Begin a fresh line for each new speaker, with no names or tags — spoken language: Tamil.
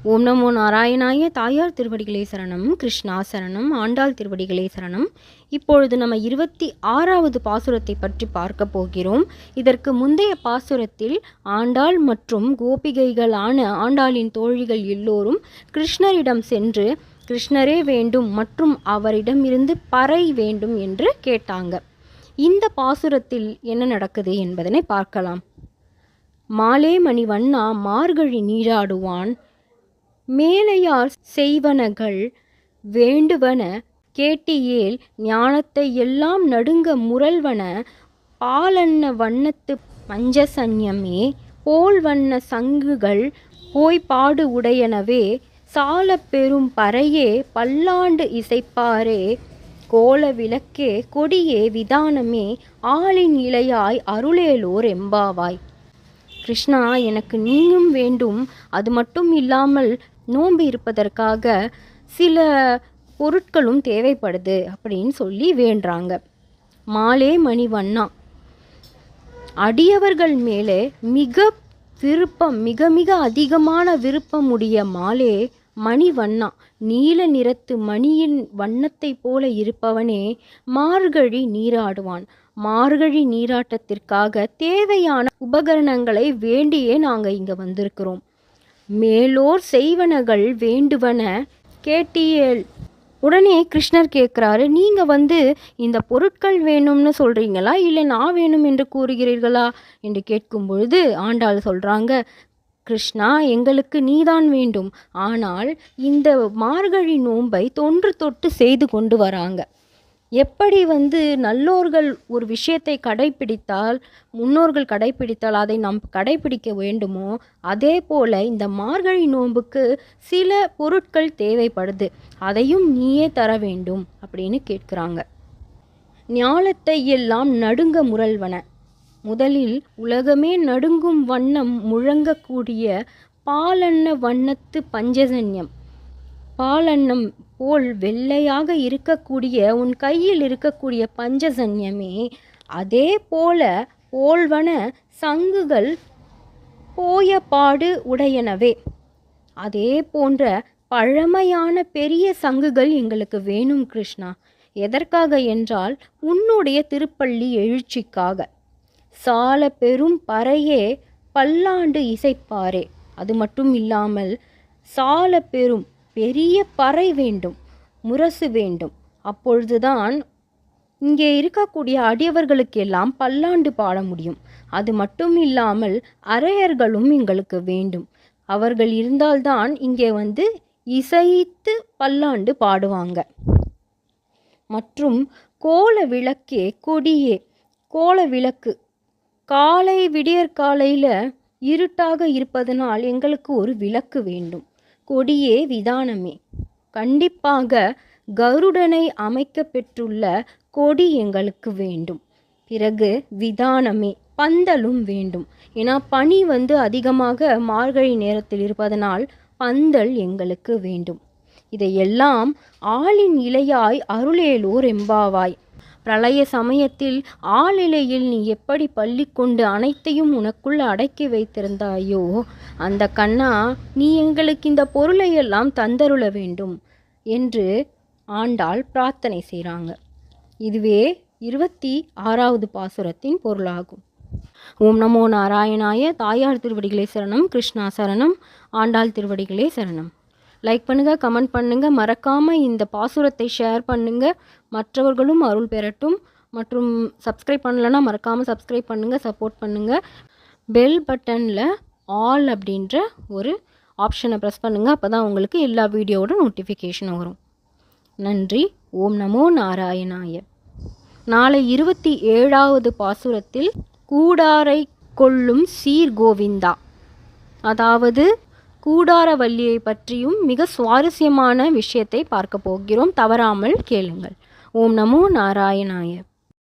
ஓம் நமோ நாராயணாய. தாயார் திருவடிகளே சரணம், கிருஷ்ணா சரணம், ஆண்டாள் திருவடிகளே சரணம். இப்பொழுது நம்ம 26வது பாசுரத்தை பற்றி பார்க்க போகிறோம். இதற்கு முந்தைய பாசுரத்தில் ஆண்டாள் மற்றும் கோபிகைகளான ஆண்டாளின் தோழிகள் எல்லோரும் கிருஷ்ணரிடம் சென்று கிருஷ்ணரே வேண்டும் மற்றும் அவரிடமிருந்து பறை வேண்டும் என்று கேட்டாங்க. இந்த பாசுரத்தில் என்ன நடக்குது என்பதனை பார்க்கலாம். மாலே மணி வண்ணா மார்கழி நீராடுவான், மேலையார் செய்வனகள் வேண்டுவன கேட்டியேல், ஞானத்தை எல்லாம் நடுங்க முரல்வன பாலன்ன வண்ணத்து பஞ்சசன்யமே, போல் வண்ண சங்குகள் போய்பாடு உடையனவே, சால பெரும் பறையே பல்லாண்டு இசைப்பாரே, கோல விளக்கே கொடியே விதானமே, ஆளின் இலையாய் அருளேலோர் எம்பாவாய். கிருஷ்ணா, எனக்கு நீயும் வேண்டும், அது மட்டும் இல்லாமல் நோன்பு இருப்பதற்காக சில பொருட்களும் தேவைப்படுது அப்படின்னு சொல்லி வேண்டுறாங்க. மாலே மணி வண்ணா, அடியவர்கள் மேலே மிக மிக அதிகமான விருப்பமுடைய மாலே மணி வண்ணா, நீல நிறத்து மணியின் வண்ணத்தை போல இருப்பவனே மார்கழி நீராடுவான். மார்கழி நீராட்டத்திற்காக தேவையான உபகரணங்களை வேண்டியே நாங்கள் இங்கே வந்திருக்கிறோம். மேலோர் செய்வனகள் வேண்டுவன கேட்டியேல். உடனே கிருஷ்ணர் கேட்குறாரு, நீங்கள் இந்த பொருட்கள் வேணும்னு சொல்கிறீங்களா, இல்லை நான் வேணும் என்று கூறுகிறீர்களா என்று கேட்கும் பொழுது ஆண்டாள் சொல்கிறாங்க, கிருஷ்ணா, எங்களுக்கு நீதான் வேண்டும். ஆனால் இந்த மார்கழி நோன்பை தொன்று தொட்டு செய்து கொண்டு வராங்க. எப்படி நல்லோர்கள் ஒரு விஷயத்தை கடைப்பிடித்தால், முன்னோர்கள் கடைப்பிடித்தால் அதை நாம் கடைப்பிடிக்க வேண்டுமோ, அதே போல் இந்த மார்கழி நோன்புக்கு சில பொருட்கள் தேவைப்படுது, அதையும் நீயே தர வேண்டும் அப்படின்னு கேட்குறாங்க. ஞாலத்தை எல்லாம் நடுங்க முரல்வன, முதலில் உலகமே நடுங்கும் வண்ணம் முழங்கக்கூடிய பாலன்ன வண்ணத்து பஞ்சசன்யம், பாலன்னம் போல் வெள்ளையாக இருக்கக்கூடிய உன் கையில் இருக்கக்கூடிய பஞ்சசன்யமே, அதே போல போல்வன சங்குகள் போயபாடு உடையனவே, அதே போன்ற பழமையான பெரிய சங்குகள் எங்களுக்கு வேணும் கிருஷ்ணா. எதற்காக என்றால் உன்னுடைய திருப்பள்ளி எழுச்சிக்காக. சால பெரும் பறையே பல்லாண்டு இசைப்பாரே, அது மட்டும் இல்லாமல் சால பெரும் பெரிய பறை வேண்டும், முரசு வேண்டும். அப்பொழுதுதான் இங்கே இருக்கக்கூடிய அடியவர்களுக்கெல்லாம் பல்லாண்டு பாட முடியும். அது மட்டும் இல்லாமல் அரையர்களும் எங்களுக்கு வேண்டும். அவர்கள் இருந்தால்தான் இங்கே இசைத்து பல்லாண்டு பாடுவாங்க. மற்றும் கோல விளக்கே கொடியே, கோல விளக்கு காலை விடியற்காலையில் இருட்டாக இருப்பதனால் எங்களுக்கு ஒரு விளக்கு வேண்டும். கொடியே விதானமே, கண்டிப்பாக கருடனை அமைக்க பெற்றுள்ள கொடி எங்களுக்கு வேண்டும். பிறகு விதானமே, பந்தலும் வேண்டும். ஏன்னா பனி அதிகமாக மார்கழி நேரத்தில் இருப்பதனால் பந்தல் எங்களுக்கு வேண்டும். இதையெல்லாம் ஆளின் இலையாய் அருளேலோர் எம்பாவாய். பிரளய சமயத்தில் ஆளிலையில் நீ எப்படி பள்ளி கொண்டு அனைத்தையும் உனக்குள்ள அடக்கி வைத்திருந்தாயோ, அந்த கண்ணா, நீ எங்களுக்கு இந்த பொருளையெல்லாம் தந்தருள வேண்டும் என்று ஆண்டாள் பிரார்த்தனை செய்கிறாங்க. இதுவே 26வது பாசுரத்தின் பொருளாகும். ஓம் நமோ நாராயணாய. தாயார் திருவடிகளே சரணம், கிருஷ்ணா சரணம், ஆண்டாள் திருவடிகளே சரணம். லைக் பண்ணுங்கள், கமெண்ட் பண்ணுங்கள், மறக்காமல் இந்த பாசுரத்தை ஷேர் பண்ணுங்கள், மற்றவர்களும் அருள் பெறட்டும். மற்றும் சப்ஸ்கிரைப் பண்ணலைன்னா மறக்காமல் சப்ஸ்கிரைப் பண்ணுங்கள், சப்போர்ட் பண்ணுங்கள். பெல் பட்டனில் ஆல் அப்படின்ற ஒரு ஆப்ஷனை ப்ரெஸ் பண்ணுங்கள், அப்போ தான் உங்களுக்கு எல்லா வீடியோவோட நோட்டிஃபிகேஷன் வரும். நன்றி. ஓம் நமோ நாராயணாய. நாளை 27வது பாசுரத்தில் கூடாரை கொள்ளும் சீர் கோவிந்தா, அதாவது கூடாரவல்லியை பற்றியும் மிக சுவாரஸ்யமான விஷயத்தை பார்க்க போகிறோம். தவறாமல் கேளுங்கள். ஓம் நமோ நாராயணாய.